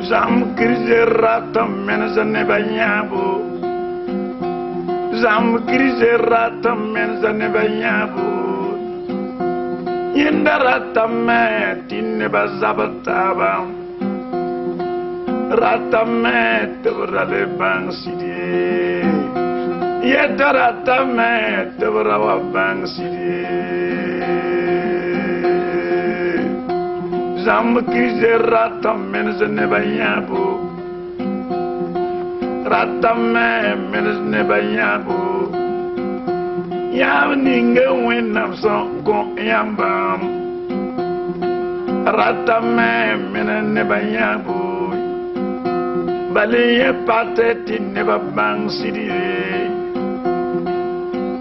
Zam krize ratam menza nebanyabo. Zam krize ratam menza nebanyabo. Yenda ratam tinne bazabataba. Ratam tevrale bang sidie. Yenda ratam tevrawa bang sidie. Zam krize ratam menza nebanyabo. Ratam menza nebanyabo. Yam ninge winam son gon yambam. Ratam menza nebanyabo. Baliye pate tineba bang sidie.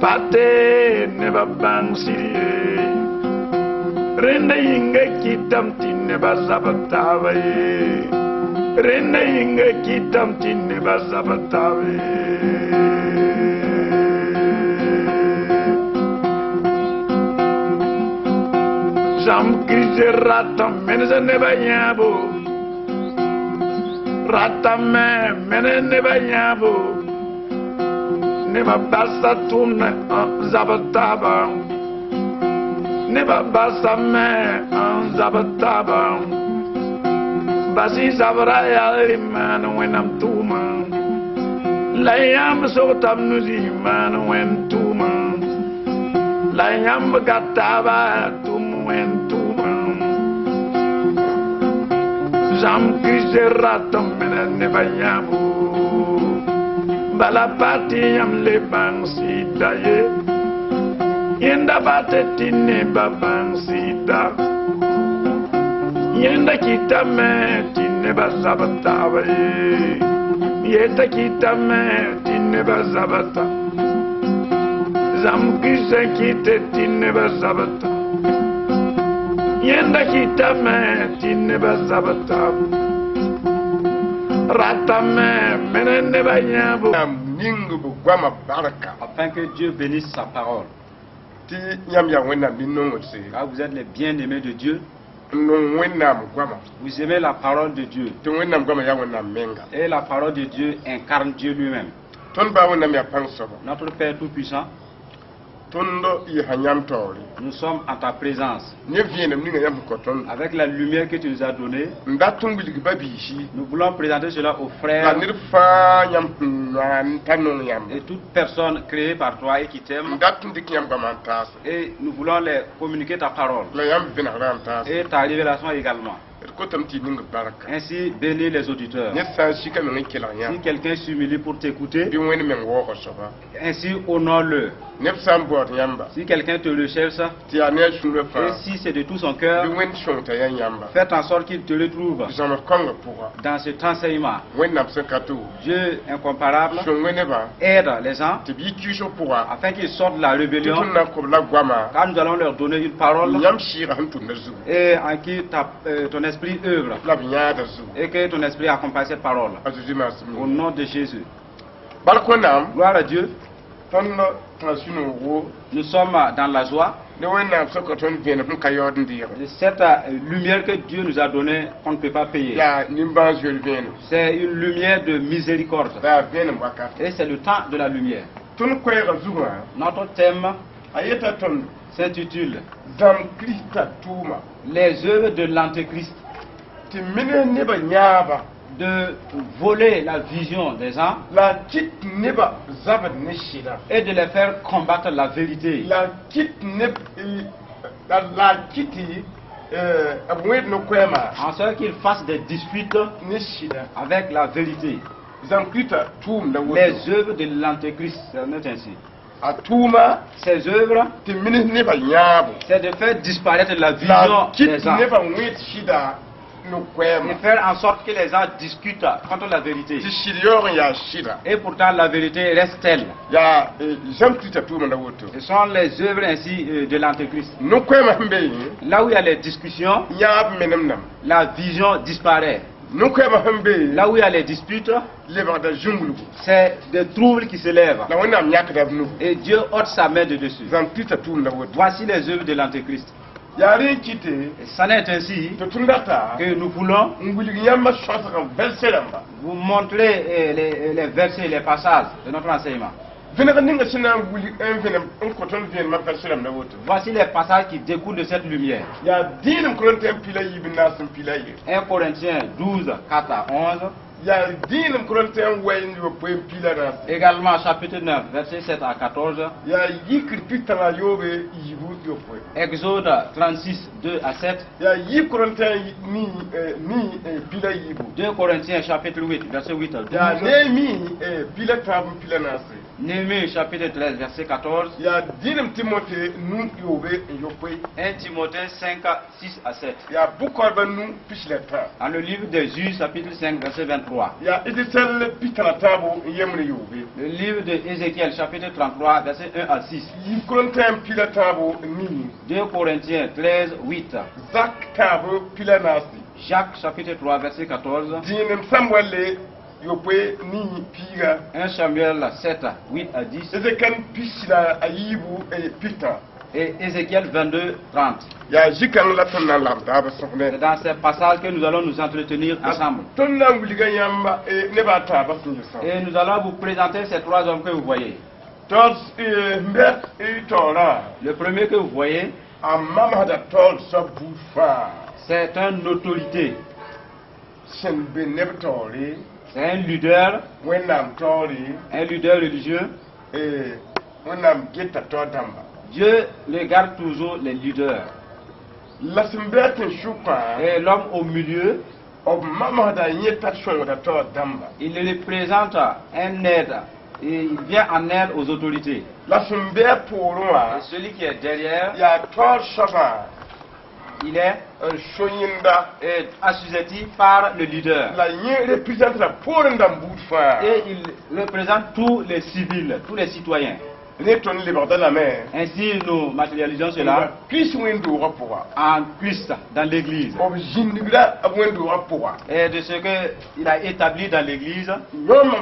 Pate neba bang sidie. Renda yinga kitam tinne bazabatawe. Renda yinga kitam tinne bazabatawe. Jam krize ratam menza nebanyabo. Ratam menza nebanyabo. Neba basa tunne zabataba. Neba basa zabataba. Basi zabra ya man when I'm too man. Layam so tam nuzi man when too man. Layam gataba tum when too man. Jam krize ratam menen nebayabu. Balapati yam le bang si daye. Yenda bateti ne babang sida. Yenda kita me tinne bazabata. Yenda kita me tinne bazabata. Zam kise kite tinne bazabata. Yenda kita me tinne bazabata. Ratame menene bayabu. Afin que Dieu bénisse sa parole. Car vous êtes les bien-aimés de Dieu. Vous aimez la parole de Dieu. Et la parole de Dieu incarne Dieu lui-même. Notre Père Tout-Puissant, nous sommes en ta présence. Avec la lumière que tu nous as donnée, nous voulons présenter cela aux frères et toute personne créée par toi et qui t'aime. Et nous voulons les communiquer ta parole et ta révélation également. Ainsi, bénis les auditeurs. Si quelqu'un s'humilie pour t'écouter, ainsi honore-le. Si quelqu'un te recherche, et si c'est de tout son cœur, faites en sorte qu'il te retrouve dans cet enseignement. Dieu incomparable aide les gens afin qu'ils sortent de la rébellion, car nous allons leur donner une parole et en qui ton esprit œuvre et que ton esprit accompagne cette parole. Au nom de Jésus. Gloire à Dieu. Nous sommes dans la joie de cette lumière que Dieu nous a donnée qu'on ne peut pas payer. C'est une lumière de miséricorde. Et c'est le temps de la lumière. Notre thème s'intitule Les œuvres de l'Antéchrist. De voler la vision des gens et de les faire combattre la vérité. En sorte qu'ils fassent des disputes avec la vérité. Les œuvres de l'Antéchrist, c'est ainsi. Ces œuvres, c'est de faire disparaître la vision des gens et faire en sorte que les gens discutent contre la vérité. Et pourtant la vérité reste telle. Ce sont les œuvres ainsi de l'Antéchrist. Là où il y a les discussions, la vision disparaît. Là où il y a les disputes, c'est des troubles qui se lèvent. Et Dieu ôte sa main de dessus. Voici les œuvres de l'Antéchrist. Ça n'est ainsi que nous voulons vous montrer les versets, les passages de notre enseignement. Voici les passages qui découlent de cette lumière. 1 Corinthiens 12, 4 à 11. Également chapitre 9, verset 7 à 14. Exode 36, 2 à 7. 2 Corinthiens chapitre 8, verset 8 à 12. Néhémie chapitre 13, verset 14. 1 Timothée 5, 6 à 7. Dans le livre des Juges chapitre 5, verset 23. Le livre de Ézéchiel chapitre 33, verset 1 à 6. 2 Corinthiens 13, 8. Jacques chapitre 3, verset 14. 1 Samuel 7, 8 à 10. Et Ézéchiel 22, 30. C'est dans ces passages que nous allons nous entretenir ensemble. Et nous allons vous présenter ces trois hommes que vous voyez. Le premier que vous voyez, c'est une autorité. C'est un leader religieux. Dieu regarde toujours les leaders. Et l'homme au milieu, il représente un aide. Et il vient en aide aux autorités. Et celui qui est derrière, il est assujetti par le leader. Et il représente tous les civils, tous les citoyens. Ainsi, nous matérialisons cela en Christ dans l'église. Et de ce qu'il a établi dans l'église, l'homme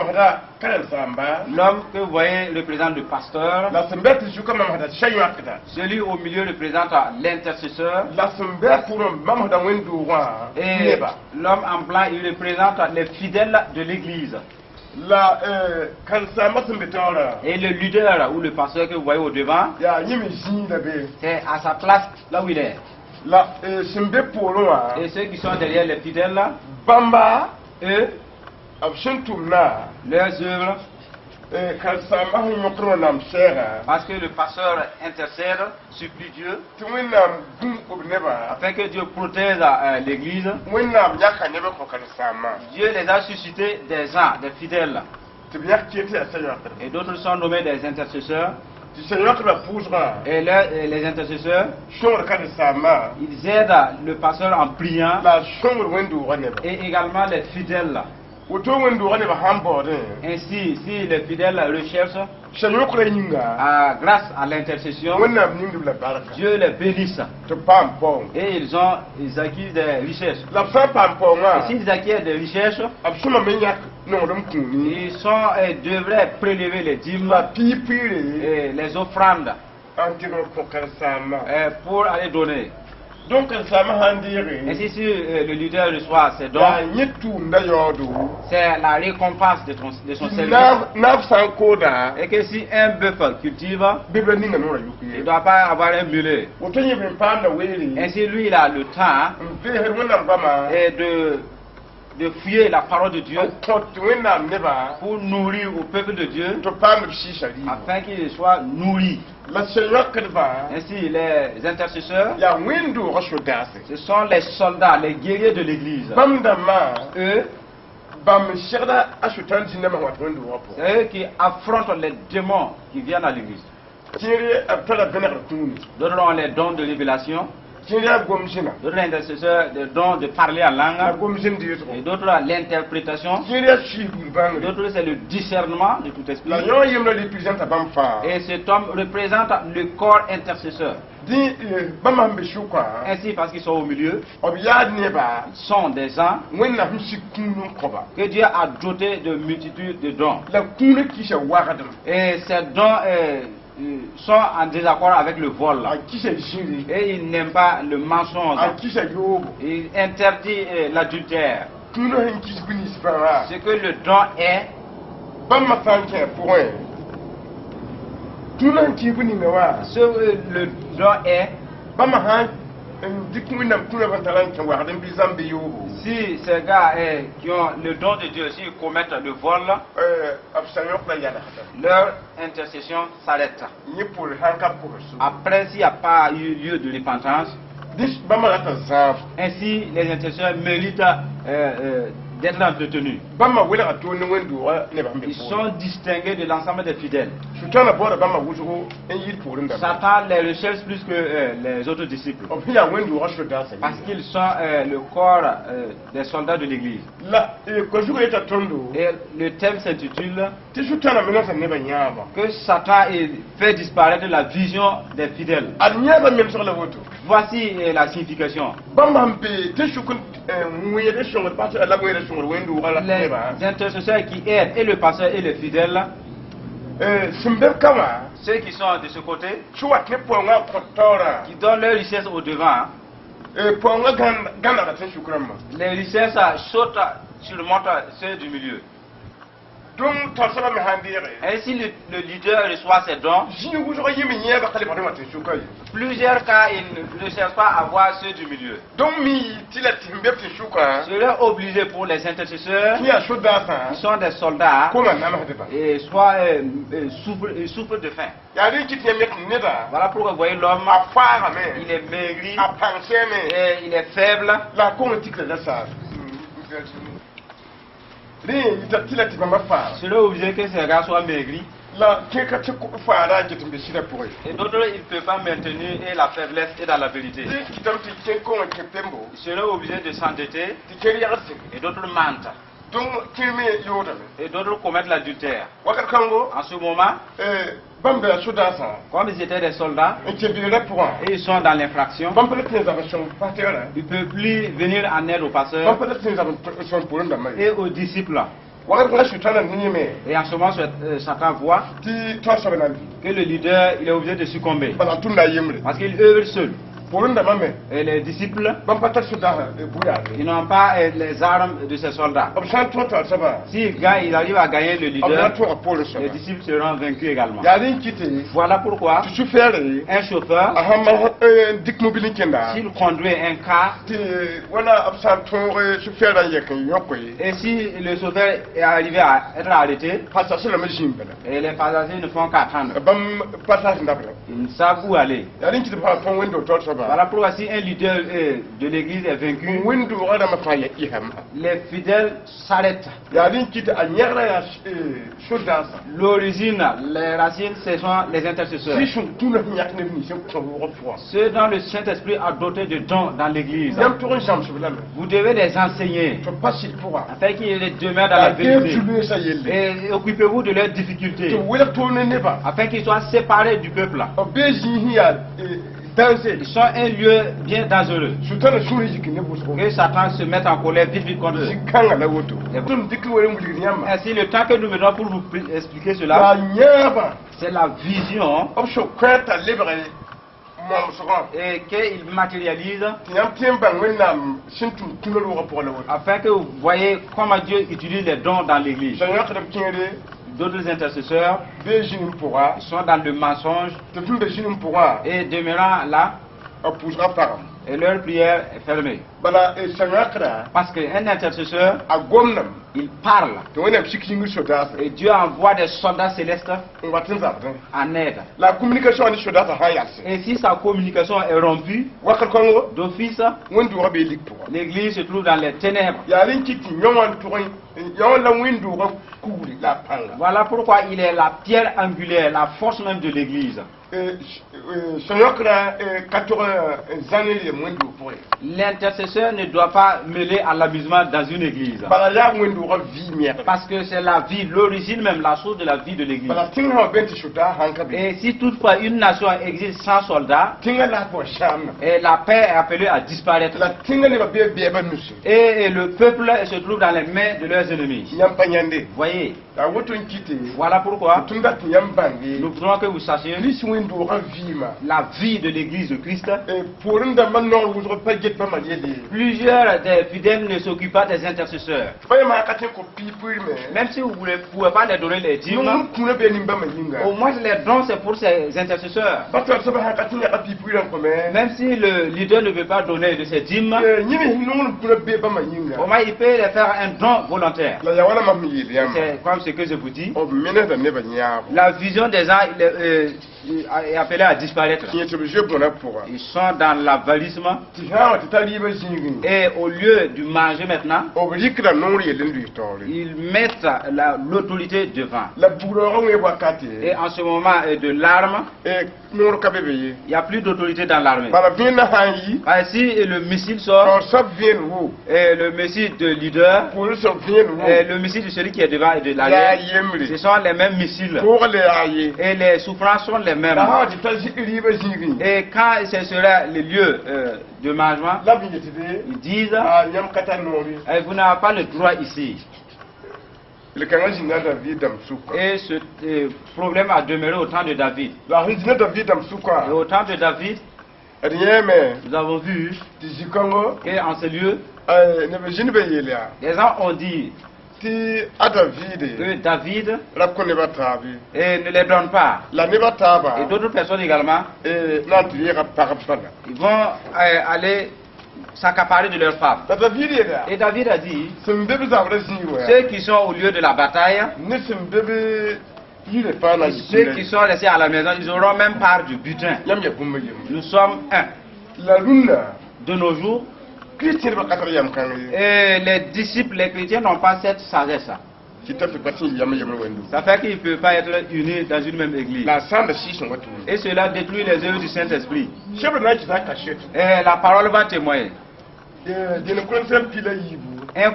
que vous voyez représente le pasteur. Celui au milieu représente l'intercesseur. Et l'homme en blanc, il représente les fidèles de l'église. Et le leader ou le pasteur que vous voyez au devant, c'est à sa place là où il est. Et ceux qui sont derrière les fidèles, eux, leurs œuvres, parce que le pasteur intercède, supplie Dieu, afin que Dieu protège l'église. Dieu les a suscités des gens, des fidèles. Et d'autres sont nommés des intercesseurs. Et les intercesseurs, ils aident le pasteur en priant. Et également les fidèles. Ainsi, si les fidèles recherchent, grâce à l'intercession, Dieu les bénisse. Et ils acquièrent des richesses. Et s'ils acquièrent des richesses, ils devraient prélever les dîmes et les offrandes pour aller donner. Donc, ainsi, si le leader reçoit ses dons, c'est la récompense de son service. Et que si un bœuf cultive, il ne doit pas avoir un mulet. Ainsi, lui, il a le temps de fuyer la parole de Dieu pour nourrir au peuple de Dieu, afin qu'il soit nourri. Ainsi, les intercesseurs, ce sont les soldats, les guerriers de l'église. Eux, c'est eux qui affrontent les démons qui viennent à l'église. D'autres ont les dons de révélation. D'autres intercesseurs, des dons de parler en langue. Et d'autres l'interprétation. D'autres c'est le discernement de tout esprit. Et cet homme représente le corps intercesseur. Ainsi, parce qu'ils sont au milieu, ils sont des gens que Dieu a dotés de multitudes de dons. Et ces dons sont en désaccord avec le vol. Et ils n'aiment pas le mensonge. Ils interdisent l'adultère. Ce que le don est, ce que le don est, si ces gars qui ont le don de Dieu, s'ils commettent le vol, leur intercession s'arrête. Après, s'il n'y a pas eu lieu de repentance, ainsi les intercesseurs méritent d'être entretenus. Ils sont distingués de l'ensemble des fidèles. Satan les recherche plus que les autres disciples. Parce qu'ils sont le corps des soldats de l'église. Et le thème s'intitule que Satan fait disparaître la vision des fidèles. Voici la signification. Les intercesseurs qui aident et le pasteur et les fidèles, ceux qui sont de ce côté, qui donnent leur richesse au devant, les richesses sautent surmontent ceux du milieu. Ainsi le leader reçoit ses dons. Plusieurs cas, il ne cherche pas à voir ceux du milieu. Serait obligé pour les intercesseurs qui sont des soldats et soit souffrent de faim. Voilà pourquoi vous voyez l'homme, il est maigri et il est faible. Cela obligé que ces gars soient maigris. Et d'autres, ils ne peuvent pas maintenir la faiblesse et dans la vérité. Cela obligé de s'endetter. Et d'autres mentent. Et d'autres commettent l'adultère. En ce moment, comme ils étaient des soldats, et ils sont dans l'infraction, ils ne peuvent plus venir en aide aux pasteurs et aux disciples. Et en ce moment, Satan voit que le leader il est obligé de succomber parce qu'il œuvre seul. Et les disciples, ils n'ont pas les armes de ces soldats. Si ils arrivent à gagner le leader, les disciples seront vaincus également. Voilà pourquoi un chauffeur, s'il conduit un car, et si le chauffeur est arrivé à être arrêté, et les passagers ne font qu'attendre, ils ne savent où aller. Voilà pourquoi si un leader de l'église est vaincu, les fidèles s'arrêtent. L'origine, les racines, ce sont les intercesseurs. Ceux dont le Saint-Esprit a doté de dons dans l'église, vous devez les enseigner afin qu'ils demeurent dans la vérité. Et occupez-vous de leurs difficultés afin qu'ils soient séparés du peuple. Ils sont un lieu bien dangereux. Que Satan se mette en colère vite contre eux. Ainsi, le temps que nous mettons pour vous expliquer cela, c'est la vision et qu'il matérialise afin que vous voyez comment Dieu utilise les dons dans l'église. D'autres intercesseurs sont dans le mensonge et demeurant là, et leur prière est fermée. Parce qu'un intercesseur, il parle et Dieu envoie des soldats célestes en aide. Et si sa communication est rompue, d'office, l'église se trouve dans les ténèbres. Voilà pourquoi il est la pierre angulaire, la force même de l'église. L'intercesseur ne doit pas mêler à l'amusement dans une église. Parce que c'est la vie, l'origine même, la source de la vie de l'église. Et si toutefois une nation existe sans soldats, et la paix est appelée à disparaître. Et le peuple se trouve dans les mains de leurs ennemis. Voyez. Voilà pourquoi nous voulons que vous sachiez la vie de l'église de Christ. Plusieurs des fidèles ne s'occupent pas des intercesseurs. Même si vous ne pouvez pas les donner les dîmes, au moins les dons c'est pour ces intercesseurs. Même si le leader ne veut pas donner de ses dîmes, au moins il peut les faire un don volontaire. C'est comme ce que je vous dis. La vision des gens est appelée à disparaître. Ils sont dans l'avalissement. Et au lieu de manger maintenant, ils mettent l'autorité devant. Et en ce moment de l'arme, il n'y a plus d'autorité dans l'armée. Si le missile sort, et le missile de leader, et le missile de celui qui est devant et de l'arrière, ce sont les mêmes missiles. Et les souffrances sont les mêmes. Et quand ce sera le lieu de mangement, ils disent vous n'avez pas le droit ici. Et ce problème a demeuré au temps de David. Et au temps de David, nous avons vu qu'en ce lieu, les gens ont dit que David ne les donne pas. Et d'autres personnes également, ils vont aller s'accaparer de leurs femmes. Et David a dit, ceux qui sont au lieu de la bataille, ceux qui sont restés à la maison, ils auront même part du butin. Nous sommes un. De nos jours, et les disciples, les chrétiens n'ont pas cette sagesse. Ça fait qu'ils ne peuvent pas être unis dans une même église. Et cela détruit les œuvres du Saint-Esprit. Et la parole va témoigner. 1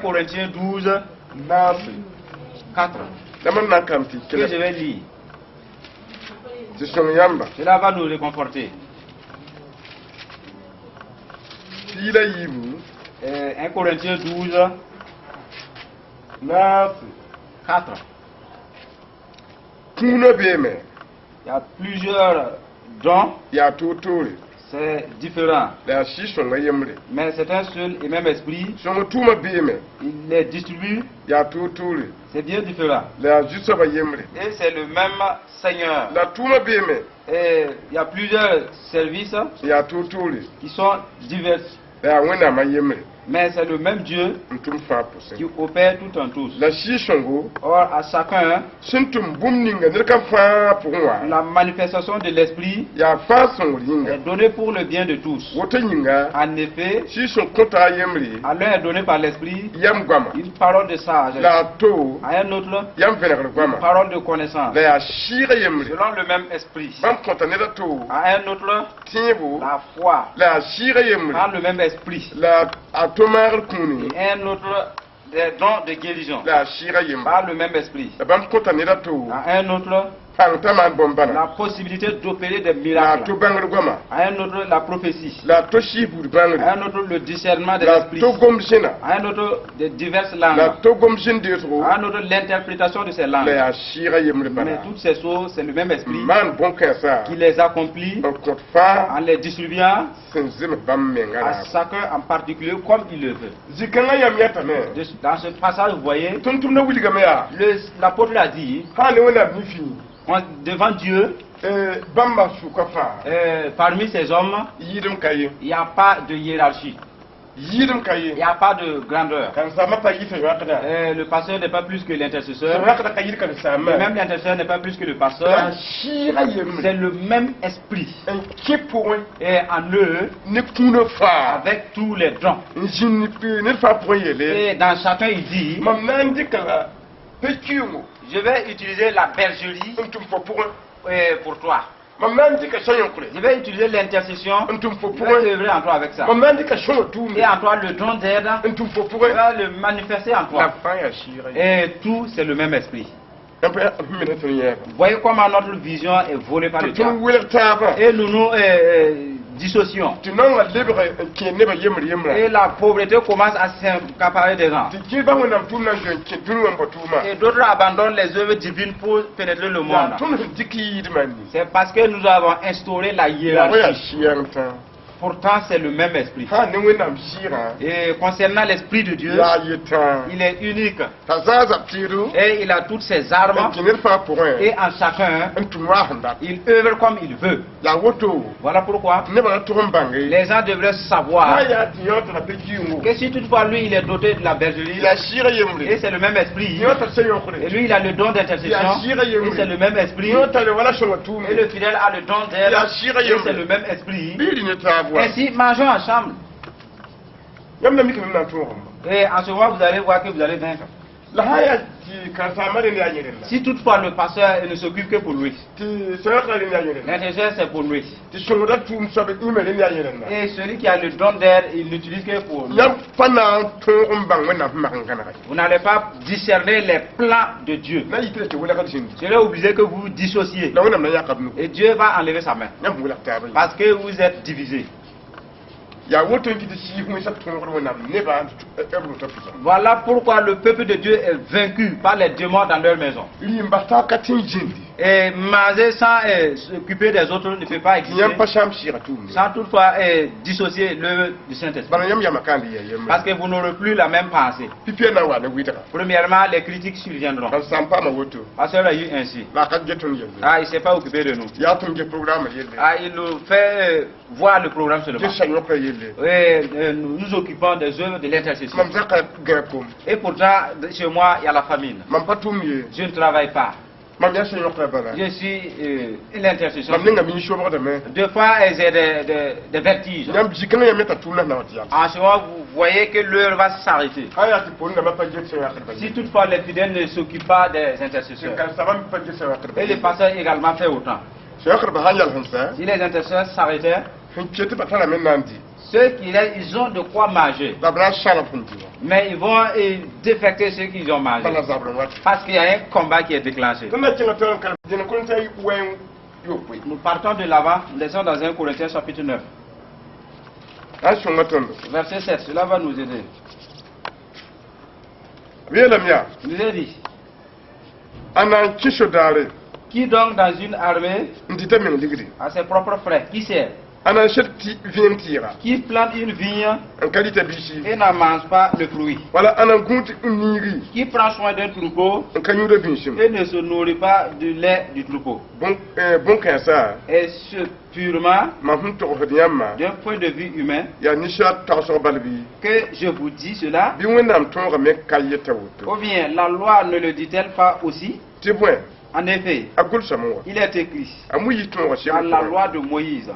Corinthiens 12, 4. Que je vais lire. Cela va nous réconforter. 1 Corinthiens 12, 4. Il y a plusieurs dons. C'est différent. Mais c'est un seul et même esprit. Il les distribue. C'est bien différent. Et c'est le même Seigneur. Et il y a plusieurs services qui sont divers. Mais c'est le même Dieu qui opère tout en tous. Or, à chacun, la manifestation de l'esprit est donnée pour le bien de tous. En effet, à l'un est donné par l'esprit une parole de sagesse, à un autre une parole de connaissance, selon le même esprit, à un autre la foi, par le même esprit, et un autre des dons de guérison par le même esprit, à un autre la possibilité d'opérer des miracles, à un autre la prophétie, à un autre le discernement de l'esprit, à un autre de diverses langues, à un autre l'interprétation de ces langues. Mais toutes ces choses, c'est le même esprit qui les accomplit en les distribuant à chacun en particulier comme il le veut. Dans ce passage, vous voyez, l'apôtre a dit devant Dieu, parmi ces hommes, il n'y a pas de hiérarchie. Il n'y a pas de grandeur. Le pasteur n'est pas plus que l'intercesseur. Même l'intercesseur n'est pas plus que le pasteur. C'est le même esprit. Et en eux, avec tous les dons. Et dans chacun, il dit, je vais utiliser la bergerie pour toi. Je vais utiliser l'intercession. Je vais œuvrer en toi avec ça. Et en toi, le don d'aide. Je vais le manifester en toi. Et tout, c'est le même esprit. Voyez comment notre vision est volée par le diable. Et nous nous dissocions. Et la pauvreté commence à s'accaparer des gens. Et d'autres abandonnent les œuvres divines pour pénétrer le monde. C'est parce que nous avons instauré la hiérarchie. Pourtant, c'est le même esprit. Et concernant l'esprit de Dieu, il est unique. Et il a toutes ses armes. Et en chacun, il œuvre comme il veut. Voilà pourquoi les gens devraient savoir que si toutefois lui, il est doté de la bergerie, et c'est le même esprit. Et lui, il a le don d'intercession, et c'est le même esprit. Et le fidèle a le don d'aide, et c'est le même esprit. Ainsi, mangeons ensemble. Et en ce moment, vous allez voir que vous allez vaincre. Si toutefois le pasteur ne s'occupe que pour lui, l'intercession c'est pour lui. Et celui qui a le don d'aide, il l'utilise que pour lui. Vous n'allez pas discerner les plans de Dieu. Je vais oublier que vous vous dissociez. Et Dieu va enlever sa main. Parce que vous êtes divisés. Voilà pourquoi le peuple de Dieu est vaincu par les démons dans leur maison. Et manger sans s'occuper des autres ne peut pas exister. Sans toutefois dissocier l'œuvre du Saint-Esprit. Parce que vous n'aurez plus la même pensée. Premièrement, les critiques surviendront. Parce qu'il a eu ainsi. Ah, il ne s'est pas occupé de nous. Ah, il nous fait voir le programme seulement. Nous nous occupons des œuvres de l'intercession. Et pourtant, chez moi, il y a la famine. Je ne travaille pas. Je suis l'intercession. Deux fois, j'ai des vertiges. En ce moment, vous voyez que l'heure va s'arrêter. Si toutefois les fidèles ne s'occupent pas des intercessions, et les pasteurs également fait autant. Si les intercesseurs s'arrêtaient, ceux qui ils ont de quoi manger. Mais ils vont défecter ceux qui ont mangé. Parce qu'il y a un combat qui est déclenché. Nous partons de là-bas, nous laissons dans 1 Corinthiens chapitre 9. Verset 7, cela va nous aider. Il nous a dit. Qui donc dans une armée a ses propres frères? Qui sert? Qui plante une vigne et n'en mange pas le fruit. Qui prend soin d'un troupeau et ne se nourrit pas du lait du troupeau. Et ce purement, d'un point de vue humain, que je vous dis cela, ou bien la loi ne le dit-elle pas aussi? En effet, il est écrit dans la loi de Moïse,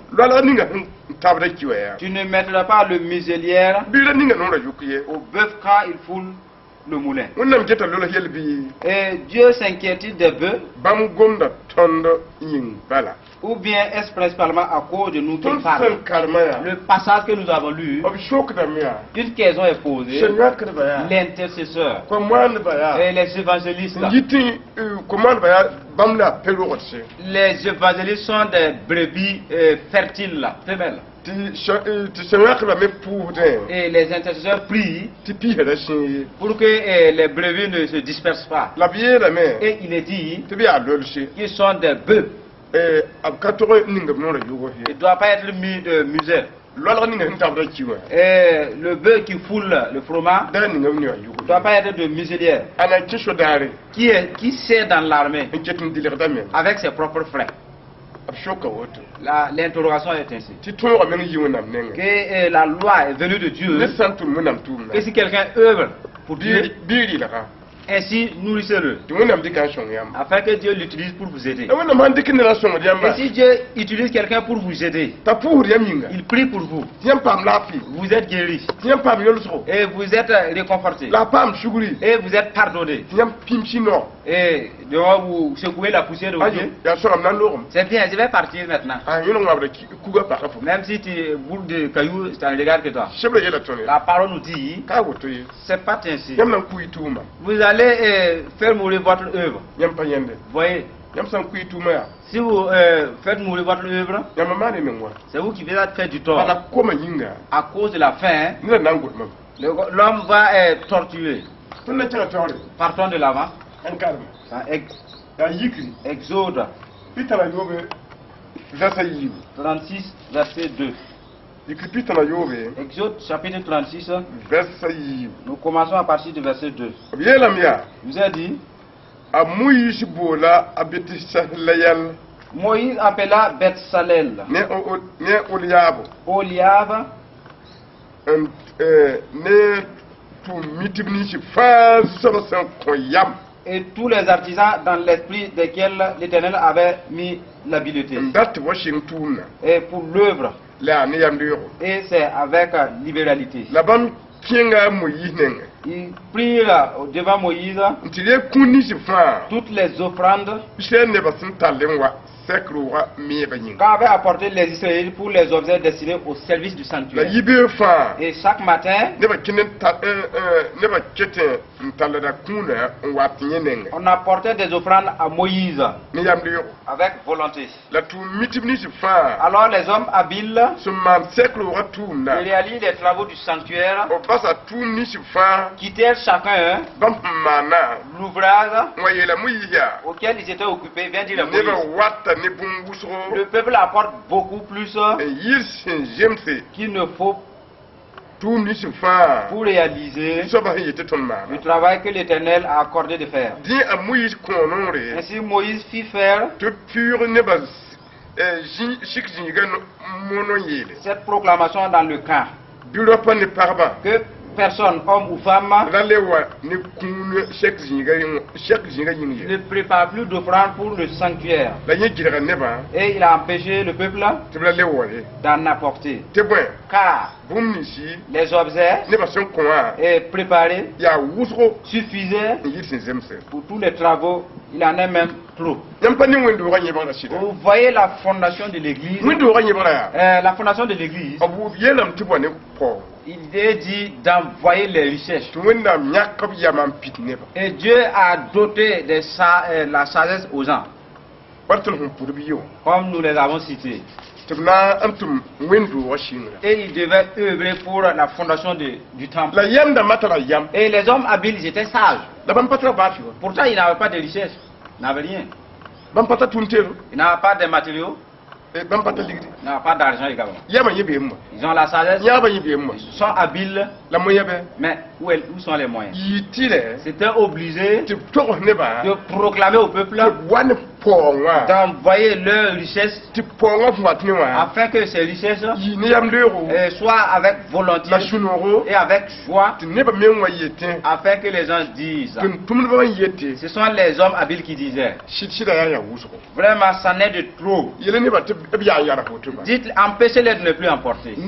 tu ne mettras pas le muselière au bœuf quand il foule le moulin. Et Dieu s'inquiète des bœufs, ou bien est-ce principalement à cause de nous qu'il parle? Le passage que nous avons lu, une question est posée. L'intercesseur et les évangélistes. Les évangélistes sont des brebis fertiles, femelles. Et les intercesseurs prient pour que les brebis ne se dispersent pas. Et il est dit qu'ils sont des bœufs. Il ne doit pas être mis de muselle. Et le bœuf qui foule le fromage ne doit pas être de muselière. Qui sert dans l'armée avec ses propres frères. L'interrogation est ainsi. Que la loi est venue de Dieu. Et si quelqu'un œuvre pour Dieu, Ainsi, nourrissez-le. Afin que Dieu l'utilise pour vous aider. Et si Dieu utilise quelqu'un pour vous aider, il prie pour vous. Vous êtes guéri. Et vous êtes réconforté. Et vous êtes pardonné. Et vous secouez la poussière de vos yeux. C'est bien, je vais partir maintenant. Même si tu boules de cailloux, c'est un regard que toi. La parole nous dit, c'est pas ainsi. Vous allez faire mourir votre œuvre. Voyez, si vous faites mourir votre œuvre, c'est vous qui allez faire du tort. À cause de la faim, l'homme va être torturé. Partons de l'avant. Exode 36, verset 2. Exode chapitre 36, nous commençons à partir du verset 2. Vous avez dit, Moïse appela Beth-Salel, Oliab, et tous les artisans dans l'esprit desquels l'Éternel avait mis l'habileté. Et pour l'œuvre. Et c'est avec libéralité. Ils prirent devant Moïse toutes les offrandes qu'avaient apporté les Israélites pour les objets destinés au service du sanctuaire. Et chaque matin, on apportait des offrandes à Moïse avec volonté. Alors les hommes habiles réalisent les travaux du sanctuaire, quittèrent chacun l'ouvrage auquel ils étaient occupés. Viens dire à Moïse. Le peuple apporte beaucoup plus qu'il ne faut pour réaliser le travail que l'Éternel a accordé de faire. Ainsi Moïse fit faire cette proclamation dans le camp que personne, homme ou femme, ne prépare plus d'offrande pour le sanctuaire. Et il a empêché le peuple d'en apporter. Car les objets préparés suffisaient pour tous les travaux. Il en est même trop. Vous voyez la fondation de l'église. La fondation de l'église, il est dit d'envoyer les richesses. Et Dieu a doté de la sagesse aux gens, comme nous les avons cités. Et il devait œuvrer pour la fondation du temple. Et les hommes habiles, ils étaient sages. Pourtant, ils n'avaient pas de richesse, ils n'avaient rien. Ils n'avaient pas de matériaux. Ils n'avaient pas d'argent également. Ils ont la sagesse. Ils sont habiles. Mais où sont les moyens? C'était obligé de proclamer au peuple d'envoyer leurs richesses afin que ces richesses soient avec volonté et avec joie, afin que les gens disent. Ce sont les hommes habiles qui disaient. Vraiment, ça n'est de trop. Dites, empêchez-les de ne plus emporter. Si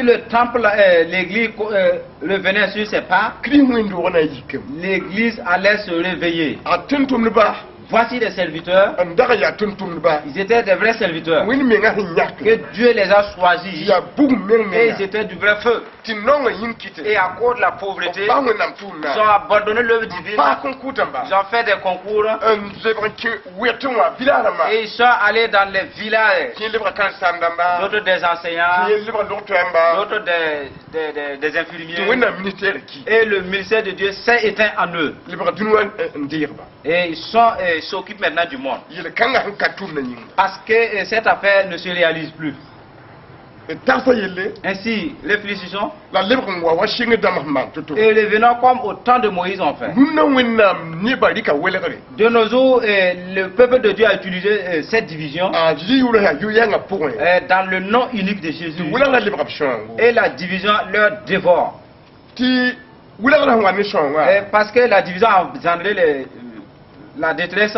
le temple, l'église revenait sur ses pas, l'église allait se réveiller. Voici des serviteurs. Ils étaient des vrais serviteurs. Que Dieu les a choisis. Et ils étaient du vrai feu. Et à cause de la pauvreté, ils ont abandonné l'œuvre divine. Ils ont fait des concours. Et ils sont allés dans les villages. D'autres des enseignants. D'autres des infirmiers. Et le ministère de Dieu s'est éteint en eux. Et ils s'occupent maintenant du monde. Parce que cette affaire ne se réalise plus. Ainsi, les félicitations. Et revenons comme au temps de Moïse en fait. De nos jours, le peuple de Dieu a utilisé cette division dans le nom unique de Jésus. Et la division leur dévore. Parce que la division a engendré la détresse.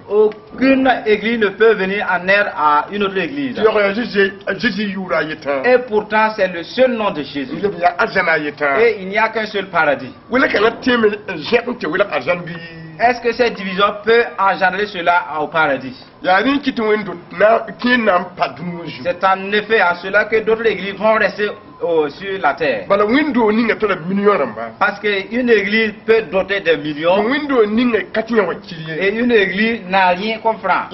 Aucune église ne peut venir en aide à une autre église. Et pourtant, c'est le seul nom de Jésus. Et il n'y a qu'un seul paradis. Est-ce que cette division peut engendrer cela au paradis? C'est en effet à cela que d'autres églises vont rester sur la terre. Parce qu'une église peut doter de millions. Et une église n'a rien comme franc.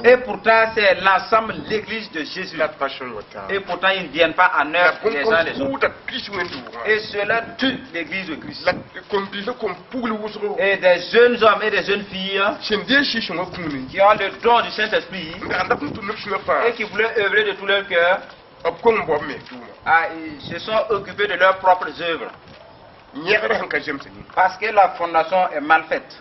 Et pourtant c'est l'ensemble de l'église de Jésus. Et pourtant ils ne viennent pas en œuvre les uns les autres. Et cela tue l'église de Christ. Et des jeunes hommes et des jeunes filles qui ont le don du Saint-Esprit et qui voulaient œuvrer de tout leur cœur, ils se sont occupés de leurs propres œuvres. Parce que la fondation est mal faite.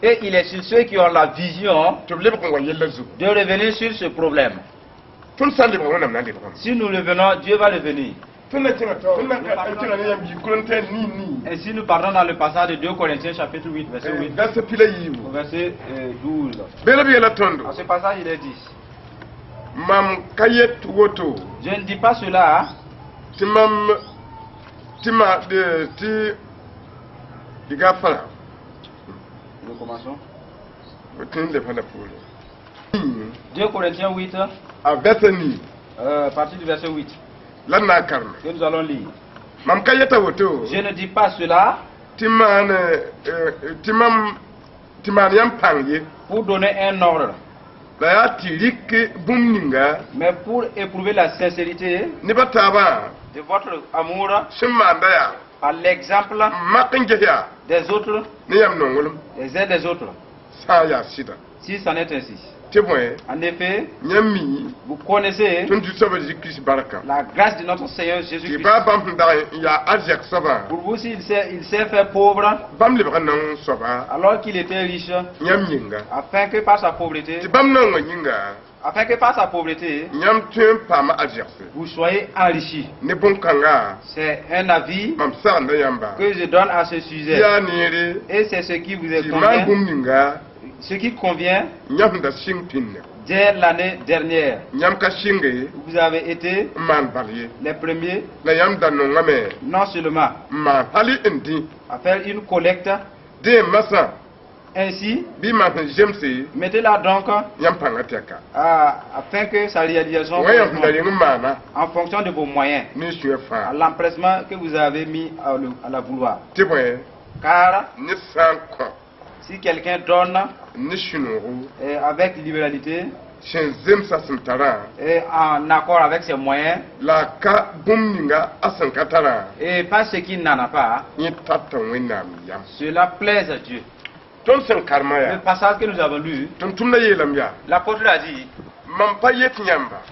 Et il est sur ceux qui ont la vision de revenir sur ce problème. Si nous revenons, Dieu va revenir. Et si nous partons dans le passage de 2 Corinthiens chapitre 8 verset 8 au verset 12. Dans ce passage il est dit: je ne dis pas cela nous commençons 2 Corinthiens 8 à partir du verset 8 que nous allons lire. Je ne dis pas cela pour donner un ordre, mais pour éprouver la sincérité de votre amour par l'exemple des autres, des uns des autres. Si c'en est ainsi. En effet, vous connaissez la grâce de notre Seigneur Jésus-Christ. Pour vous, il s'est fait pauvre alors qu'il était riche, afin que par sa pauvreté, vous soyez enrichis. C'est un avis que je donne à ce sujet. Et c'est ce qui vous est convient. Ce qui convient dès l'année dernière. Vous avez été les premiers non seulement à faire une collecte. Ainsi, mettez-la donc afin que sa réalisation en fonction de vos moyens, à l'empressement que vous avez mis à la vouloir. Car si quelqu'un donne avec libéralité et en accord avec ses moyens et pas ce qu'il n'en a pas, cela plaise à Dieu. Le passage que nous avons lu, l'apôtre a dit: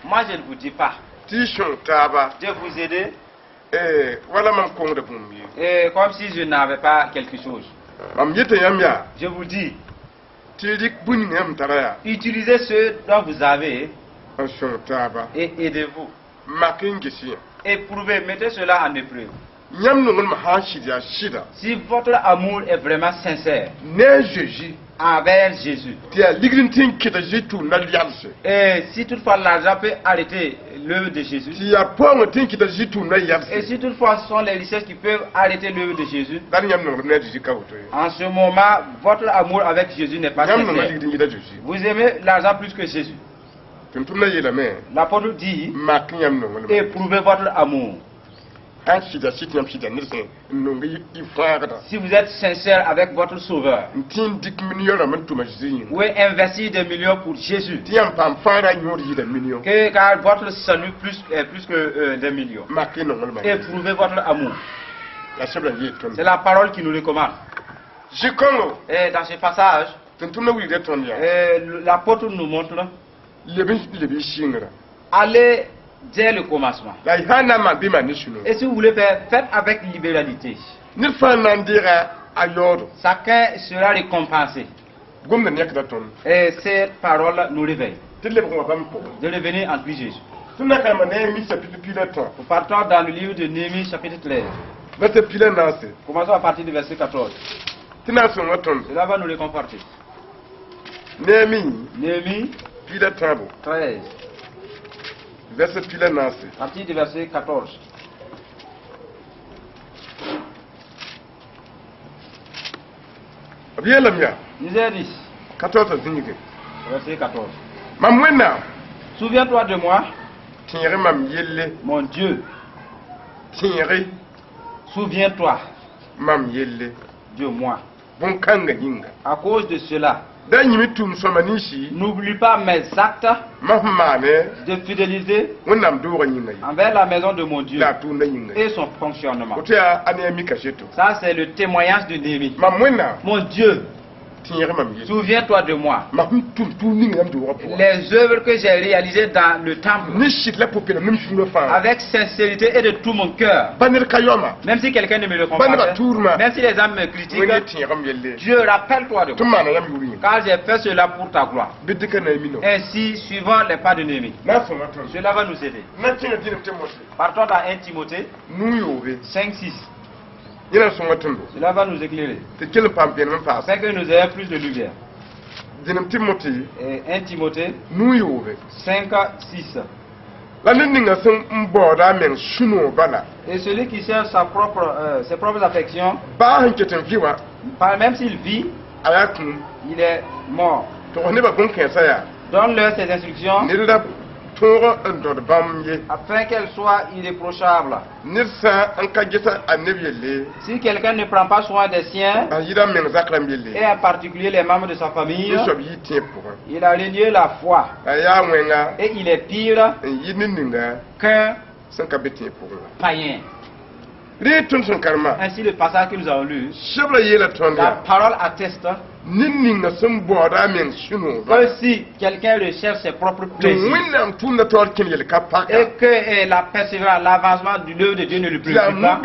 moi je ne vous dis pas de vous aider et comme si je n'avais pas quelque chose. Je vous dis, utilisez ce dont vous avez et aidez-vous. Éprouvez, mettez cela en épreuve. Si votre amour est vraiment sincère envers Jésus, et si toutefois l'argent peut arrêter l'œuvre de Jésus, et si toutefois ce sont les richesses qui peuvent arrêter l'œuvre de Jésus, en ce moment votre amour avec Jésus n'est pas sincère. Vous aimez l'argent plus que Jésus. L'apôtre dit: éprouvez votre amour. Si vous êtes sincère avec votre Sauveur, vous pouvez investir des millions pour Jésus, car votre salut est plus que des millions. Éprouvez votre amour. C'est la parole qui nous recommande. Et dans ce passage, l'apôtre nous montre: allez dès le commencement. Et si vous voulez faire, faites avec libéralité. Chacun sera récompensé. Et cette parole nous réveille de revenir en Christ Jésus. Nous partons dans le livre de Néhémie chapitre 13. Commençons à partir du verset 14. Cela va nous réconforter. Néhémie 13. À partir du verset 14. Isaiah 10. Verset 14. Souviens-toi de moi, mon Dieu. Souviens-toi de moi. À cause de cela, n'oublie pas mes actes de fidélité envers la maison de mon Dieu et son fonctionnement. Ça, c'est le témoignage de Néhémie. Mon Dieu, souviens-toi de moi. Les œuvres que j'ai réalisées dans le temple avec sincérité et de tout mon cœur. Même si quelqu'un ne me le comprend pas, même si les âmes me critiquent, Dieu, rappelle-toi de moi. Car j'ai fait cela pour ta gloire. Ainsi, suivant les pas de Néhémie. Cela va nous aider. Partons dans 1 Timothée 5-6. Cela va nous éclairer. Afin que nous ayons plus de lumière. 1 Timothée 5-6. Et celui qui cherche ses propres affections, même s'il vit, il est mort. Donne-leur ses instructions afin qu'elles soient irréprochables. Si quelqu'un ne prend pas soin des siens, et en particulier les membres de sa famille, il a renié la foi. Et il est pire qu'un païen. Ainsi, le passage que nous avons lu, la parole atteste que si quelqu'un recherche ses propres plaisirs et que la persévérance, l'avancement de l'œuvre de Dieu ne le préoccupe pas,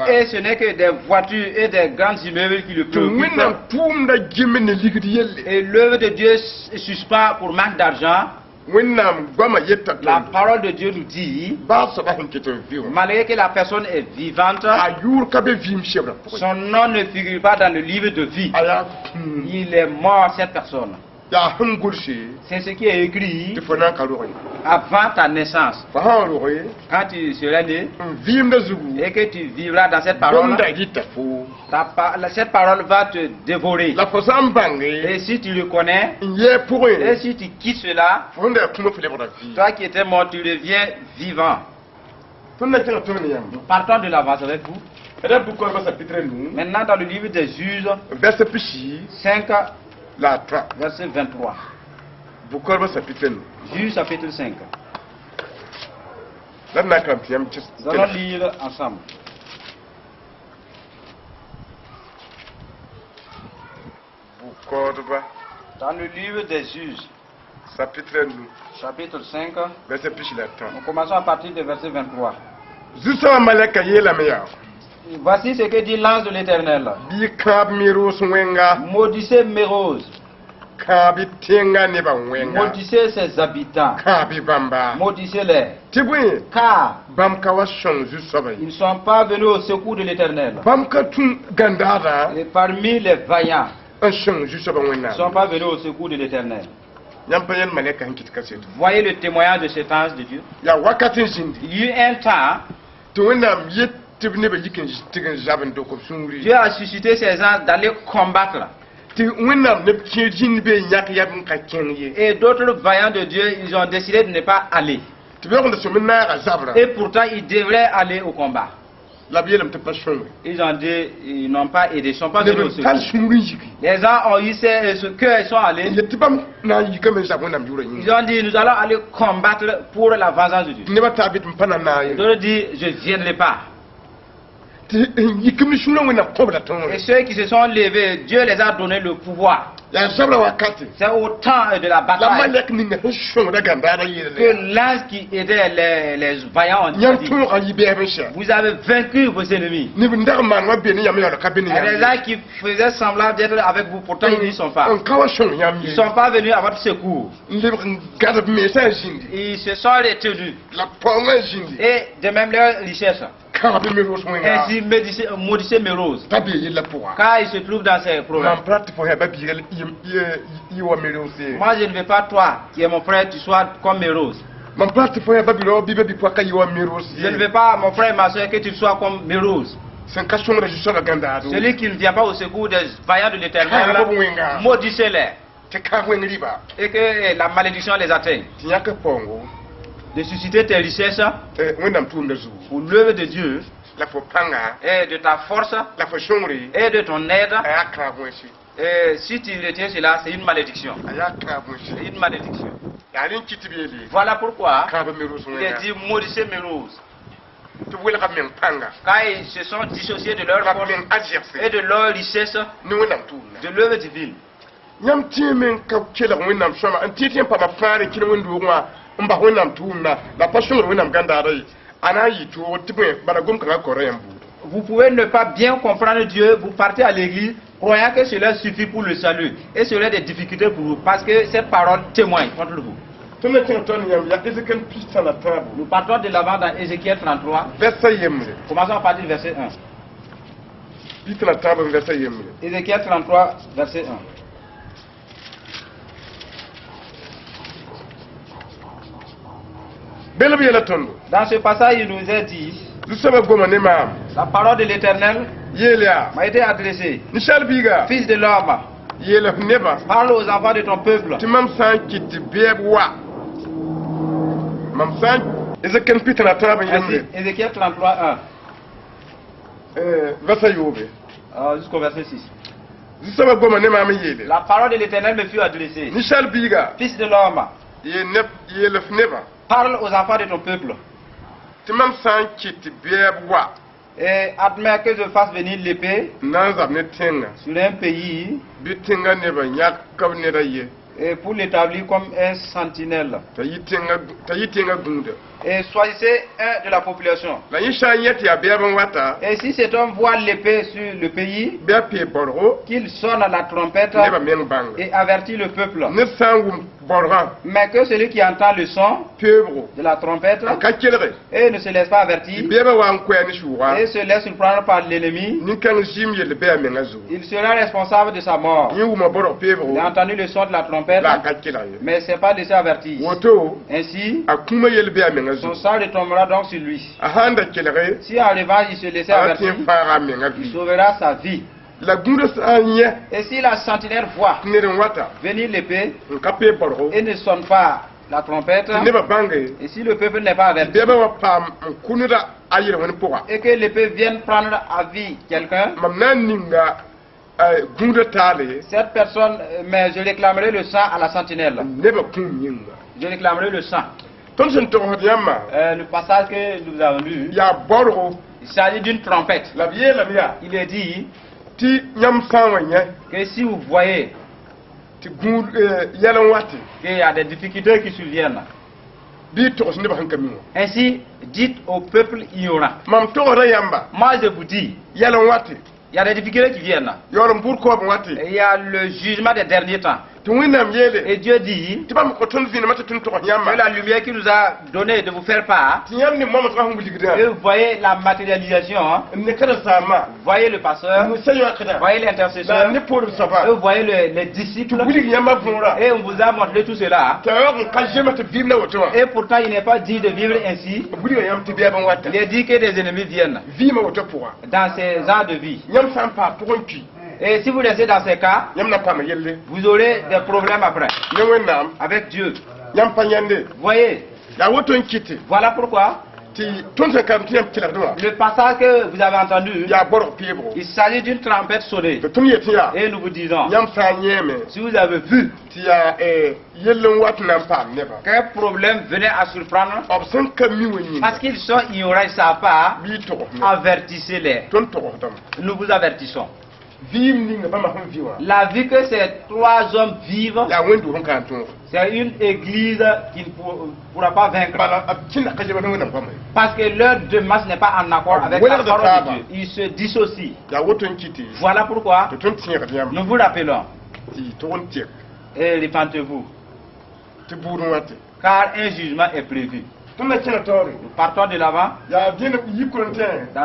et ce n'est que des voitures et des grands immeubles qui le préoccupent, et l'œuvre de Dieu suspend pour manque d'argent, la parole de Dieu nous dit, malgré que la personne est vivante, son nom ne figure pas dans le livre de vie. Il est mort, cette personne. C'est ce qui est écrit avant ta naissance. Quand tu seras né et que tu vivras dans cette parole, cette parole va te dévorer. Et si tu le connais, et si tu quittes cela, toi qui étais mort, tu deviens vivant. Nous partons de l'avance avec vous. Maintenant dans le livre des Juges 5, verset 23. Juges chapitre 5. Nous allons lire ensemble. Dans le livre des Juges, chapitre 5, nous commençons à partir du verset 23. Voici ce que dit l'ange de l'Éternel. Maudissez Mérose. Maudissez ses habitants. Maudissez-les. Car ils ne sont pas venus au secours de l'Éternel. Et parmi les vaillants, ils ne sont pas venus au secours de l'Éternel. Voyez le témoignage de cet ange de Dieu. Il y a eu un temps, Dieu a suscité ces anges d'aller combattre. Et d'autres vaillants de Dieu, ils ont décidé de ne pas aller. Et pourtant, ils devraient aller au combat. Ils ont dit, ils n'ont pas aidé, ils ne sont pas venus au secours. Les gens ont eu ce qu'ils sont allés. Ils ont dit, nous allons aller combattre pour la vengeance de Dieu. D'autres disent, je ne viendrai pas. Et ceux qui se sont levés, Dieu les a donné le pouvoir. C'est au temps de la bataille que l'ange qui aidait les vaillants ont dit, vous avez vaincu vos ennemis. Et les gens qui faisaient semblant d'être avec vous, pourtant ils n'y sont pas. Ils ne sont pas venus à votre secours. Ils se sont retenus. Et de même leur richesse. Ainsi maudissez mes roses. Car il se trouve dans ces problèmes. Moi je ne veux pas toi qui es mon frère, tu sois comme mes roses. Je ne veux pas mon frère et ma soeur que tu sois comme mes roses. Celui qui ne vient pas au secours des vaillants de l'Éternel, maudissez-les. Et que la malédiction les atteigne. De susciter tes richesses pour l'œuvre de Dieu et de ta force et de ton aide. Et si tu retiens cela, c'est une malédiction. C'est une malédiction. Voilà pourquoi il est dit maudissez mes roses. Car ils se sont dissociés de leur force et de leur richesse, de l'œuvre divine. Vous pouvez ne pas bien comprendre Dieu, vous partez à l'église croyant que cela suffit pour le salut. Et cela est des difficultés pour vous parce que cette parole témoigne contre vous. Nous partons de l'avant dans Ézéchiel 33. Commençons à partir du verset 1. Ézéchiel 33, verset 1. Dans ce passage, il nous est dit, la parole de l'Éternel m'a été adressée. Fils de l'homme, parle aux enfants de ton peuple. Ézéchiel 33, 1. Jusqu'au verset 6. La parole de l'Éternel me fut adressée. Fils de l'homme, parle aux enfants de ton peuple. Et admets que je fasse venir l'épée sur un pays et pour l'établir comme un sentinelle. Et choisissez un de la population. Et si cet homme voit l'épée sur le pays, qu'il sonne à la trompette et avertit le peuple. Mais que celui qui entend le son de la trompette et ne se laisse pas avertir et se laisse surprendre par l'ennemi, il sera responsable de sa mort. Il a entendu le son de la trompette, mais il ne s'est pas laissé avertir. Ainsi, son sang retombera donc sur lui. Si en revanche il se laissait avertir, il sauvera sa vie. Et si la sentinelle voit venir l'épée et ne sonne pas la trompette, et si le peuple n'est pas averti, et que l'épée vienne prendre à vie quelqu'un, cette personne, mais je réclamerai le sang à la sentinelle. Je réclamerai le sang. Le passage que nous avons lu, il s'agit d'une trompette. Il est dit que si vous voyez qu'il y a des difficultés qui surviennent, ainsi dites au peuple ignorant. Moi je vous dis, il y a des difficultés qui viennent. Il y a le jugement des derniers temps. Et Dieu dit que la lumière qui nous a donné de vous faire part, et vous voyez la matérialisation, vous voyez le pasteur, vous voyez l'intercesseur, et vous voyez les disciples, et on vous a montré tout cela. Et pourtant il n'est pas dit de vivre ainsi. Il est dit que des ennemis viennent dans ces ans de vie. Et si vous restez dans ces cas, vous aurez des problèmes après avec Dieu. Voyez, voilà pourquoi Le passage que vous avez entendu, il s'agit d'une trompette sonnée. Et nous vous disons, si vous avez vu quel problème venait à surprendre, parce qu'ils sont ignorants, ils ne savent pas, avertissez-les. Nous vous avertissons. La vie que ces trois hommes vivent, c'est une église qui ne pourra pas vaincre. Parce que leur de masse n'est pas en accord avec la parole de Dieu. Ils se dissocient. Voilà pourquoi nous vous rappelons. Et répentez-vous. Car un jugement est prévu. Nous partons de l'avant. Dans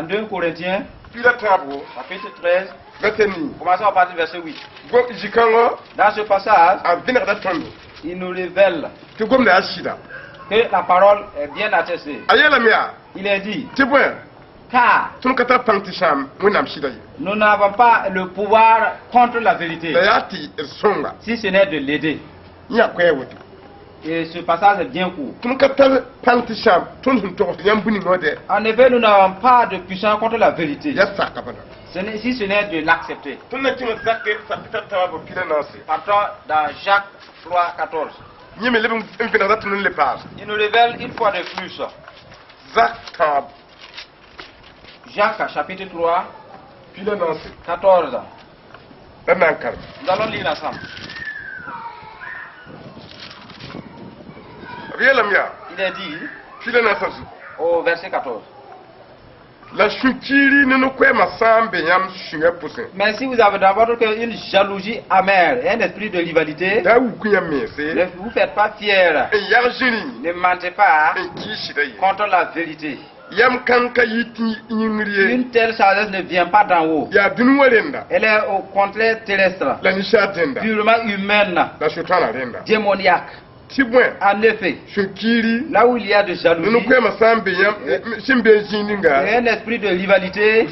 2 Corinthiens, chapitre 13. Commençons à partir du verset 8. Dans ce passage, il nous révèle que la parole est bien attestée. Il est dit, car nous n'avons pas le pouvoir contre la vérité, si ce n'est de l'aider. Et ce passage est bien court. En effet, nous n'avons pas de puissance contre la vérité, si ce n'est de l'accepter. Partons dans Jacques 3, 14. Il nous révèle une fois de plus. Jacques chapitre 3, 14. Nous allons lire ensemble. Il est dit au verset 14. Mais si vous avez d'abord une jalousie amère et un esprit de rivalité, ne vous faites pas fiers. Ne mentez pas contre la vérité. Une telle sagesse ne vient pas d'en haut. Elle est au contraire terrestre, purement humaine, démoniaque. En effet, là où il y a de jalousie et un esprit de rivalité,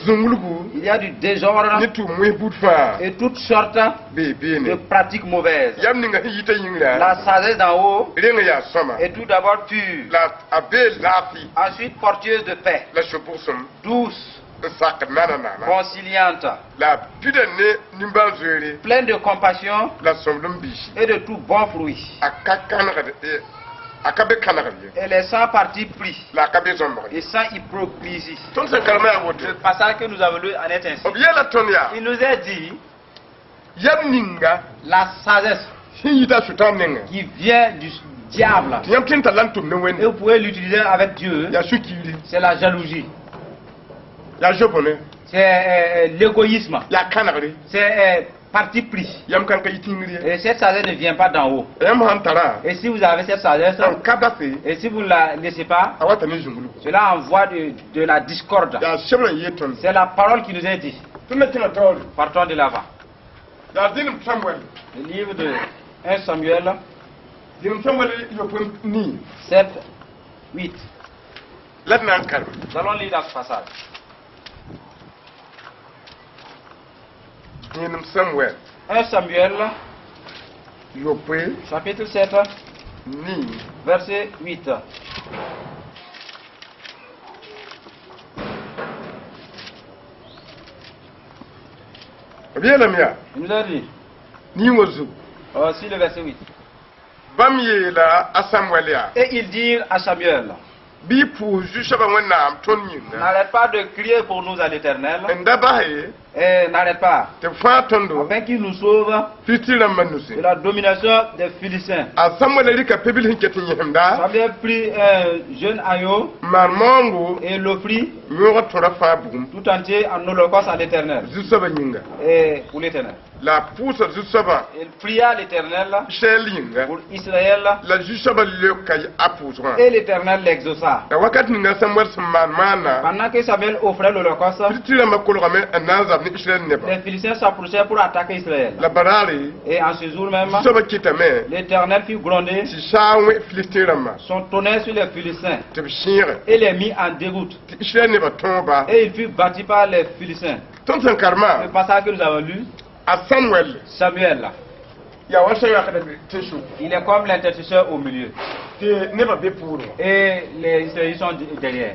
il y a du désordre et toutes sortes de pratiques mauvaises. La sagesse d'en haut est tout d'abord pure, ensuite porteuse de paix, douce, conciliante, pleine de compassion et de tout bon fruit. Elle est sans parti pris et sans hypocrisie. Le passage que nous avons lu en est ainsi. Il nous est dit la sagesse qui vient du diable, et vous pouvez l'utiliser avec Dieu, c'est la jalousie. C'est l'égoïsme. C'est parti pris. Et cette sagesse ne vient pas d'en haut. Et si vous avez cette sagesse, et si vous ne la laissez pas, cela envoie de la discorde. C'est la parole qui nous est dit. Partons de l'avant. Le livre de 1 Samuel 7, 8. Nous allons lire dans ce passage. 1 Samuel chapitre 7 verset 8. Il nous a dit, aussi le verset 8. Et ils dirent à Samuel, n'arrête pas de crier pour nous à l'Éternel, et n'arrête pas, afin qu'il nous sauve de la domination des Philistins. Samuel prit un jeune agneau et l'offrit tout entier en holocauste à l'Éternel, et pour l'Éternel. Il pria l'Éternel pour Israël, et l'Éternel l'exauça. Pendant que Samuel offrait l'holocauste, les Philistins s'approchaient pour attaquer Israël. Et en ce jour même, l'Éternel fit gronder son tonnerre sur les Philistins et les mit en déroute. Et il fut battu par les Philistins. Le passage que nous avons lu, Samuel, il est comme l'intercesseur au milieu. Et les Israélites sont derrière.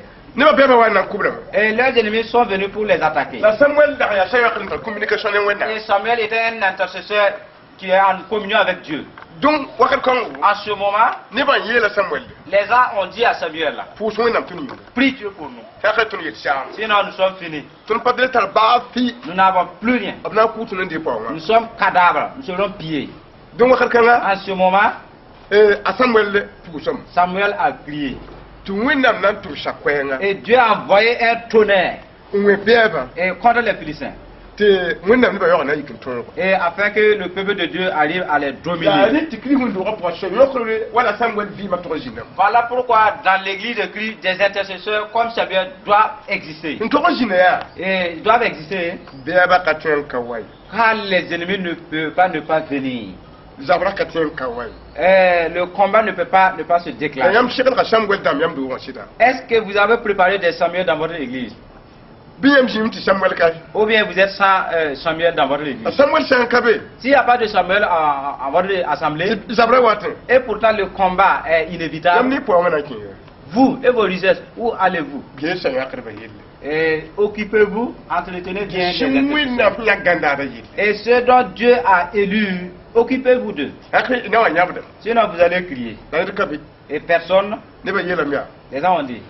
Et leurs ennemis sont venus pour les attaquer. Et Samuel était un intercesseur qui est en communion avec Dieu. Donc, en ce moment, les gens ont dit à Samuel, prie Dieu pour nous. Sinon, nous sommes finis. Nous n'avons plus rien. Nous sommes cadavres, nous serons pillés. Donc, en ce moment, Samuel a crié. Et Dieu a envoyé un tonnerre contre les Philistins. Et afin que le peuple de Dieu arrive à les dominer. Voilà pourquoi dans l'église de Christ, des intercesseurs comme Samuel doivent exister. Et ils doivent exister car les ennemis ne peuvent pas ne pas venir. Le combat ne peut pas se déclarer. Est-ce que vous avez préparé des Samuel dans votre église? Ou bien vous êtes sans Samuel dans votre église? S'il n'y a pas de Samuel à votre assemblée, et pourtant le combat est inévitable, vous et vos richesses, où allez-vous? Occupez-vous, entretenez bien les intercesseurs. Et ce dont Dieu a élu, occupez-vous d'eux. Sinon vous allez crier. Et personne, les gens ont dit,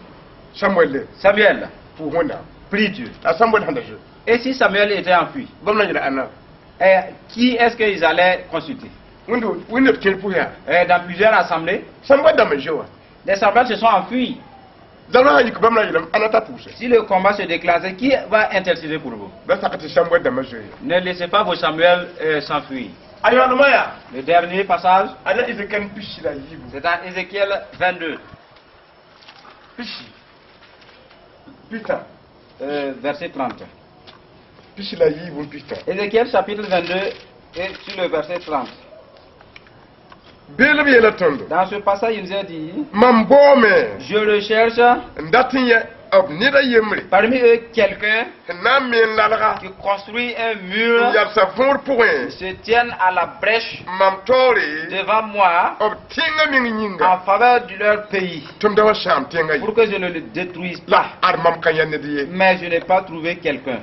Samuel, prie Dieu. Et si Samuel était enfui, qui est-ce qu'ils allaient consulter? Dans plusieurs assemblées, les Samuel se sont enfuis. Si le combat se déclare, qui va intercéder pour vous? Ne laissez pas vos Samuel s'enfuir. Le dernier passage, c'est dans Ézéchiel 22. Verset 30. Ézéchiel chapitre 22 et sur le verset 30. Dans ce passage, il nous a dit, je recherche parmi eux quelqu'un qui construit un mur, se tienne à la brèche devant moi en faveur de leur pays, pour que je ne le détruise pas. Mais je n'ai pas trouvé quelqu'un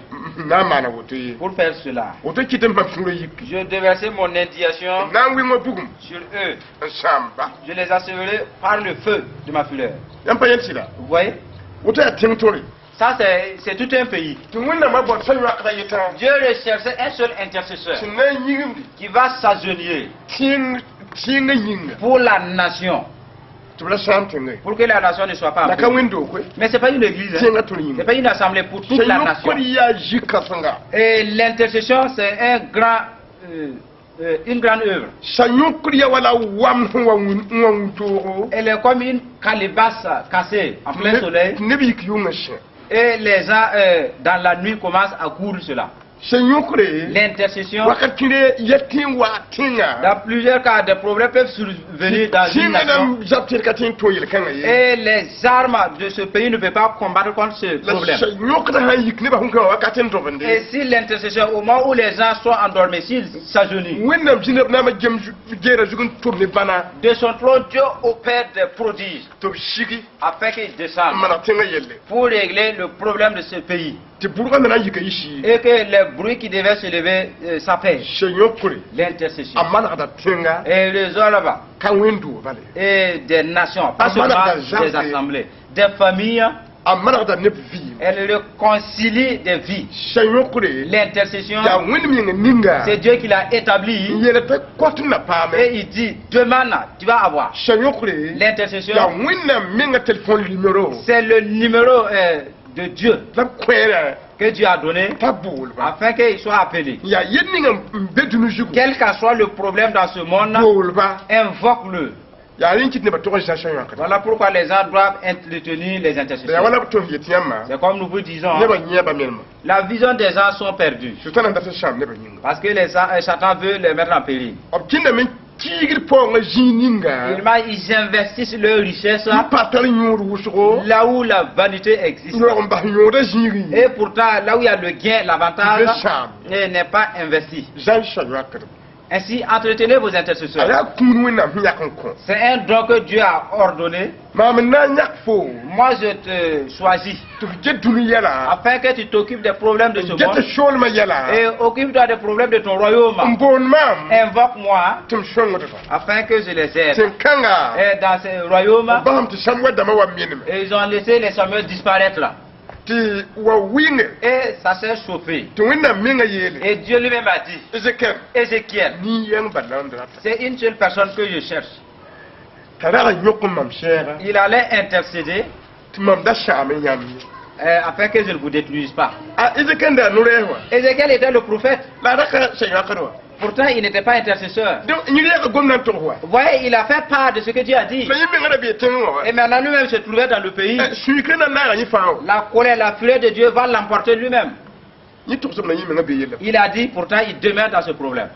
pour faire cela. Je déversai mon indignation sur eux. Je les assevrai par le feu de ma fureur. Vous voyez? Ça, c'est tout un pays. Dieu recherchait un seul intercesseur qui va s'agenouiller pour la nation. Pour que la nation ne soit pas abandonnée. Mais ce n'est pas une église, ce n'est pas une assemblée pour toute la nation. Et l'intercession, c'est une grande œuvre. Elle est comme une calebasse cassée en plein soleil. Et les gens dans la nuit commencent à courir cela. L'intercession, dans plusieurs cas, des problèmes peuvent survenir dans une nation. Et les armes de ce pays ne peuvent pas combattre contre ce problème. Et si l'intercession, au moment où les gens sont endormis, s'ils s'agenouillent, de son trône, Dieu opère des prodiges afin qu'ils descendent pour régler le problème de ce pays. Et que les bruits qui devaient se lever s'apaisent. L'intercession. Et les là-bas. Et des nations, pas seulement des assemblées, des familles. Elle réconcilie des vies. L'intercession, c'est Dieu qui l'a établi. Et il dit, demande, tu vas avoir. L'intercession, c'est le numéro de Dieu que Dieu a donné afin qu'il soit appelé. Quel que soit le problème dans ce monde, invoque-le. Voilà pourquoi les gens doivent entretenir les intercesseurs. C'est comme nous vous disons, la vision des gens sont perdus. Parce que Satan veut les mettre en péril. Ils investissent leur richesse là où la vanité existe. Et pourtant, là où il y a le gain, l'avantage n'est pas investi. Ainsi, entretenez vos intercesseurs. C'est un don que Dieu a ordonné. Moi, je te choisis afin que tu t'occupes des problèmes de ce monde et occupe-toi des problèmes de ton royaume. Invoque-moi afin que je les aide. Et dans ce royaume, ils ont laissé les Samuel disparaître là. Et ça s'est chauffé. Et Dieu lui-même a dit, Ézéchiel, c'est une seule personne que je cherche. Il allait intercéder afin que je ne vous détruise pas. Ézéchiel était le prophète. Pourtant, il n'était pas intercesseur. Vous voyez, il a fait part de ce que Dieu a dit. Et maintenant, lui-même se trouvait dans le pays. La colère, la fureur de Dieu va l'emporter lui-même. Il a dit, pourtant, il demeure dans ce problème.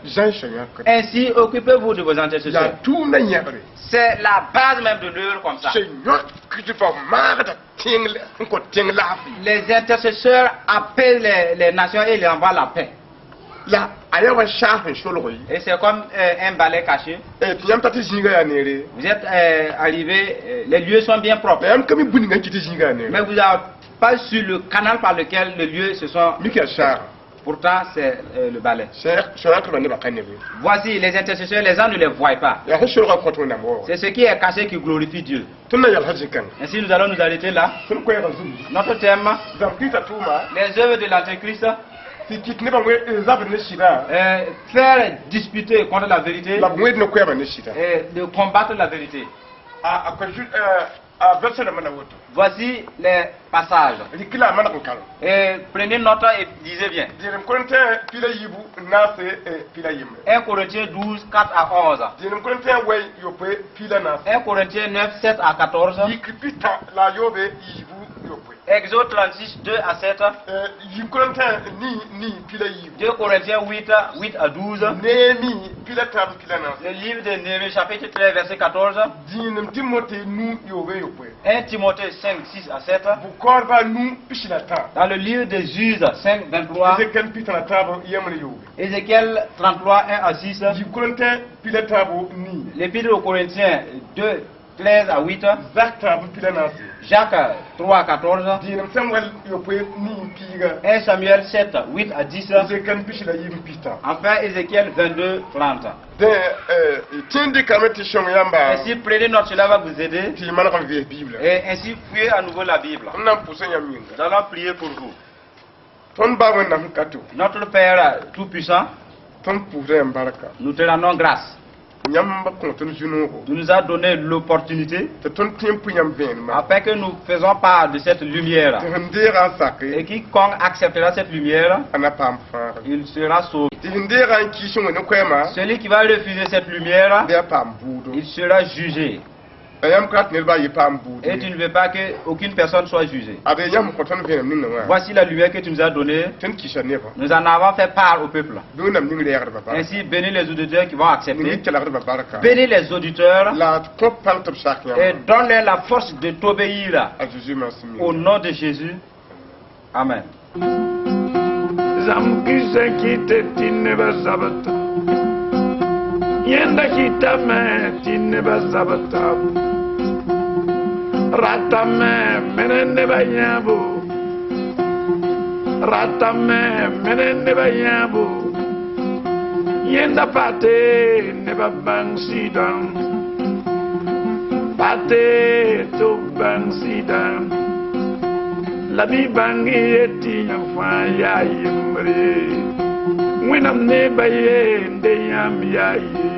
Ainsi, occupez-vous de vos intercesseurs. C'est la base même de l'œuvre comme ça. Les intercesseurs appellent les nations et ils envoient la paix. Et c'est comme un balai caché. Vous êtes arrivé, les lieux sont bien propres. Mais vous n'avez pas sur le canal par lequel les lieux se sont. Pourtant, c'est le balai. Voici les intercesseurs, les gens ne les voient pas. C'est ce qui est caché qui glorifie Dieu. Ainsi, nous allons nous arrêter là. Notre thème, les œuvres de l'Antéchrist. Faire disputer contre la vérité et de combattre la vérité. Voici les passages. Et prenez note et lisez bien. 1 Corinthiens 12, 4 à 11. 1 Corinthiens 9, 7 à 14. Exode 36, 2 à 7. 2 Corinthiens 8, 8 à 12. Le livre de Néhémie, chapitre 13, verset 14. 1 Timothée 5, 6 à 7. Dans le livre de Juges 5, 23. Ézéchiel 33, 1 à 6. L'épître aux Corinthiens 2, 13 à 8. Jacques 3 à 14. 1 Samuel 7, 8 à 10. Enfin Ézéchiel 22, 30. Ainsi prenez note, cela va vous aider. Et ainsi fouillez à nouveau la Bible. Nous allons prier pour vous. Notre Père Tout-Puissant, nous te rendons grâce. Tu nous as donné l'opportunité afin que nous faisons part de cette lumière. Et quiconque acceptera cette lumière, il sera sauvé. Celui qui va refuser cette lumière, il sera jugé. Et tu ne veux pas qu'aucune personne soit jugée. Voici la lumière que tu nous as donnée. Nous en avons fait part au peuple. Ainsi, bénis les auditeurs qui vont accepter. Bénis les auditeurs. Et donne-leur la force de t'obéir. Au nom de Jésus. Amen. Yenda kitame tineba sabata ratame menene bayabu yenda pate neba bangsidam pate to bangsidam labi bangi eti nyafaya yimre winam ne baye ndeyam yaye